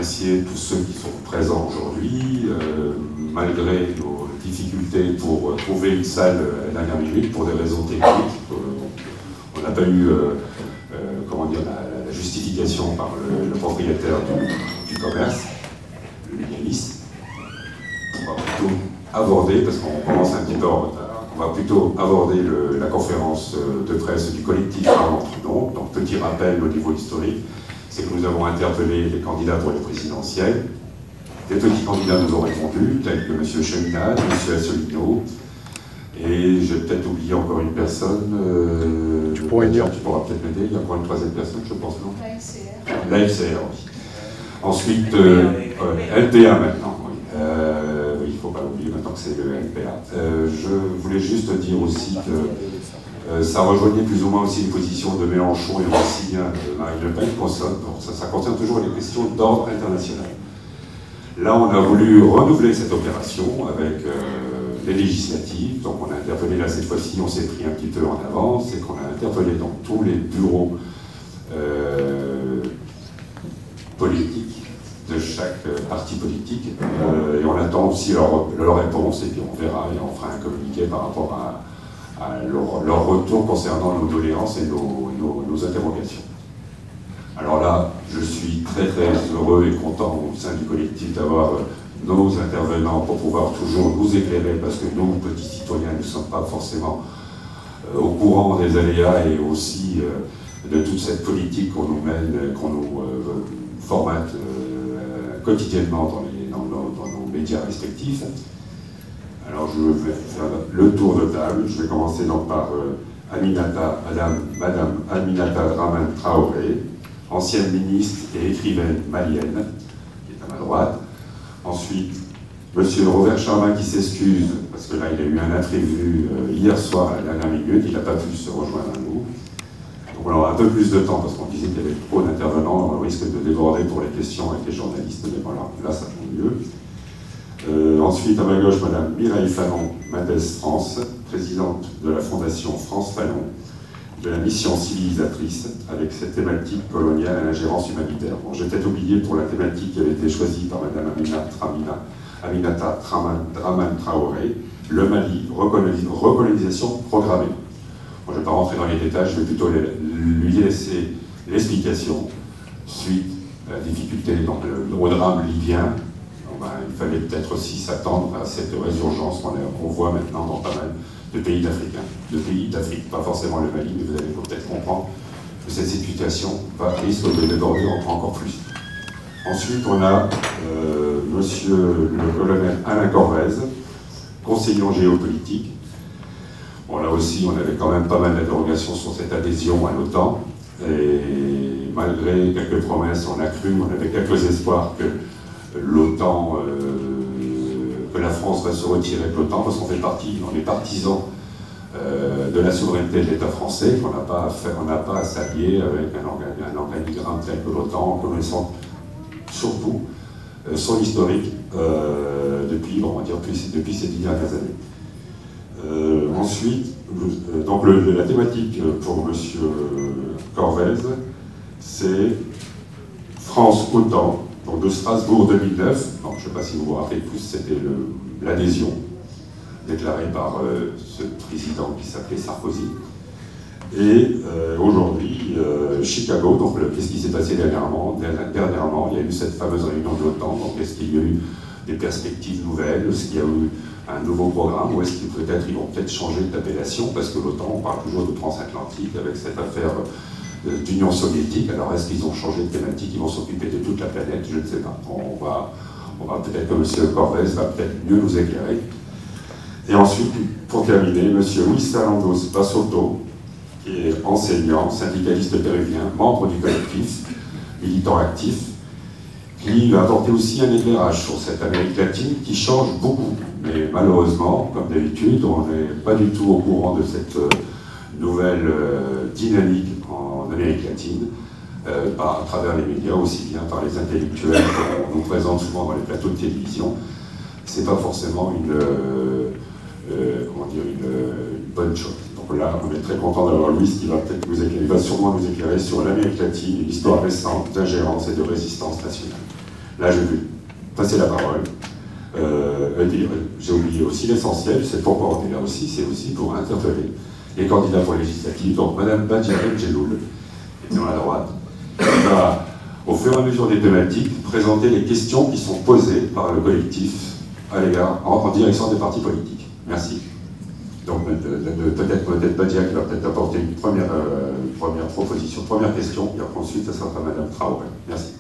remercier tous ceux qui sont présents aujourd'hui, malgré nos difficultés pour trouver une salle à la dernière minute pour des raisons techniques. On n'a pas eu comment dire, la justification par le propriétaire du commerce, le légaliste. On va plutôt aborder, parce qu'on commence un petit peu en retard, on va plutôt aborder la conférence de presse du collectif Armand Trudon. Donc petit rappel au niveau historique, c'est que nous avons interpellé les candidats pour les présidentielles. Des petits candidats nous ont répondu, tels que M. Cheminade, M. Asselineau, et j'ai peut-être oublié encore une personne. Tu pourras peut-être m'aider, il y a encore une troisième personne, je pense, non? La FCR, oui. Ensuite, LPA maintenant, oui. Il ne faut pas l'oublier maintenant que c'est le LPA. Je voulais juste dire aussi que ça rejoignait plus ou moins aussi les positions de Mélenchon et aussi de Marine Le Pen. Ça concerne toujours les questions d'ordre international. Là, on a voulu renouveler cette opération avec les législatives. Donc on a interpellé là cette fois-ci, on s'est pris un petit peu en avance, c'est qu'on a interpellé dans tous les bureaux politiques de chaque parti politique. Et on attend aussi leur réponse, et puis on verra et on fera un communiqué par rapport à leur retour concernant nos doléances et nos interrogations. Alors là, je suis très très heureux et content au sein du collectif d'avoir nos intervenants pour pouvoir toujours nous éclairer, parce que nous, petits citoyens, ne sommes pas forcément au courant des aléas et aussi de toute cette politique qu'on nous mène, qu'on nous formate quotidiennement dans nos médias respectifs. Alors je vais faire le tour de table. Je vais commencer donc par Madame Aminata Draman Traoré, ancienne ministre et écrivaine malienne, qui est à ma droite. Ensuite, Monsieur Robert Charmin qui s'excuse, parce que là il a eu un imprévu hier soir à la dernière minute, il n'a pas pu se rejoindre à nous. Donc on aura un peu plus de temps, parce qu'on disait qu'il y avait trop d'intervenants, on risque de déborder pour les questions avec les journalistes, mais voilà, là ça tombe mieux. Ensuite, à ma gauche, Madame Mireille Fanon, Mendes France, présidente de la Fondation France Fanon, de la mission civilisatrice, avec cette thématique coloniale à l'ingérence humanitaire. Bon, j'ai peut-être oublié pour la thématique qui avait été choisie par Madame Aminata Draman Traoré, le Mali, recolonisation programmée. Bon, je ne vais pas rentrer dans les détails, je vais plutôt lui laisser l'explication suite à la difficulté au drame libyen. Il fallait peut-être aussi s'attendre à cette résurgence qu'on voit maintenant dans pas mal de pays d'Afrique, pas forcément le Mali, mais vous allez peut-être comprendre que cette situation risque de déborder encore plus. Ensuite, on a Monsieur le colonel Alain Corvez, conseiller en géopolitique. Bon, là aussi, on avait quand même pas mal d'interrogations sur cette adhésion à l'OTAN, et malgré quelques promesses, on a cru, on avait quelques espoirs que l'OTAN, que la France va se retirer de l'OTAN, parce qu'on fait partie, on est partisans de la souveraineté de l'État français, qu'on n'a pas à s'allier avec un organigramme tel que l'OTAN, en connaissant surtout son historique depuis ces 10 dernières années. Ensuite, donc la thématique pour M. Corvez, c'est France-OTAN. Donc de Strasbourg 2009, donc je ne sais pas si vous vous rappelez tous, c'était l'adhésion déclarée par ce président qui s'appelait Sarkozy. Et aujourd'hui, Chicago, donc qu'est-ce qui s'est passé dernièrement? Il y a eu cette fameuse réunion de l'OTAN, donc est-ce qu'il y a eu des perspectives nouvelles? Est-ce qu'il y a eu un nouveau programme? Ou est-ce qu'ils vont peut-être changer d'appellation? Parce que l'OTAN, on parle toujours de transatlantique avec cette affaire d'Union soviétique. Alors est-ce qu'ils ont changé de thématique, ils vont s'occuper de toute la planète? Je ne sais pas. On va peut-être que M. Corvez va peut-être mieux nous éclairer. Et ensuite, pour terminer, M. Luis Fernando Basoto, qui est enseignant, syndicaliste péruvien, membre du collectif, militant actif, qui va apporter aussi un éclairage sur cette Amérique latine qui change beaucoup. Mais malheureusement, comme d'habitude, on n'est pas du tout au courant de cette nouvelle dynamique en Amérique latine, à travers les médias, aussi bien par les intellectuels qu'on nous présente souvent dans les plateaux de télévision. C'est pas forcément une bonne chose. Donc là, on est très content d'avoir Louis qui va peut-être nous éclairer, il va sûrement nous éclairer sur l'Amérique latine, une histoire récente d'ingérence et de résistance nationale. Là, je vais passer la parole. J'ai oublié aussi l'essentiel, c'est pourquoi on est là aussi, c'est aussi pour interpeller les candidats pour les législatives. Donc, Mme Badia Djeloul, qui est dans la droite, qui va, au fur et à mesure des thématiques, présenter les questions qui sont posées par le collectif à l'égard, en direction des partis politiques. Merci. Donc, peut-être Badia qui va peut-être apporter une première proposition, première question, et ensuite, ça sera Mme Traoré. Merci.